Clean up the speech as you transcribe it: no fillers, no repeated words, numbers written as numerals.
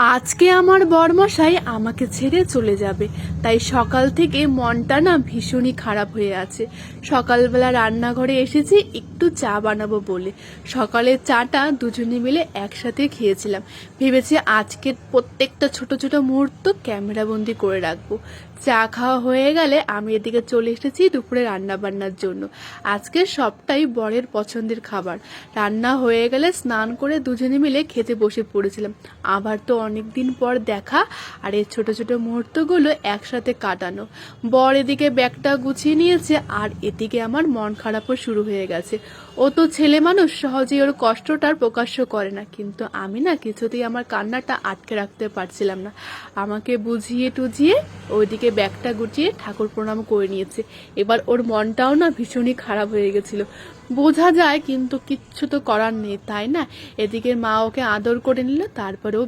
আজকে আমার বরমশাই আমাকে ছেড়ে চলে যাবে, তাই সকাল থেকে মনটা না ভীষণই খারাপ হয়ে আছে। সকালবেলা রান্নাঘরে এসেছি একটু চা বানাবো বলে। সকালের চাটা দুজনে মিলে একসাথে খেয়েছিলাম। ভেবেছি আজকের প্রত্যেকটা ছোট ছোট মুহূর্ত ক্যামেরাবন্দি করে রাখবো। চা খাওয়া হয়ে গেলে আমি এদিকে চলে এসেছি দুপুরে রান্না বান্নার জন্য। আজকে সবটাই বরের পছন্দের খাবার। রান্না হয়ে গেলে স্নান করে দুজনে মিলে খেতে বসে পড়েছিলাম। আবার তো অনেক দিন পর দেখা, আর এই ছোট ছোট মুহূর্তগুলো একসাথে কাটানো। বর এদিকে ব্যাগটা গুছিয়ে নিয়েছে, আর এদিকে আমার মন খারাপও শুরু হয়ে গেছে। ও তো ছেলে মানুষ, সহজেই ওর কষ্টটার প্রকাশ্য করে না, কিন্তু আমি না কিছুতেই আমার কান্নাটা আটকে রাখতে পারছিলাম না। আমাকে বুঝিয়ে টুঝিয়ে ওইদিকে ব্যাগটা গুছিয়ে ঠাকুর প্রণাম করে নিয়েছে। এবার ওর মনটাও না ভীষণই খারাপ হয়ে গেছিল, বোঝা যায়, কিন্তু কিচ্ছু তো করার নেই, তাই না? এদিকে মা ওকে আদর করে নিল, তারপরেও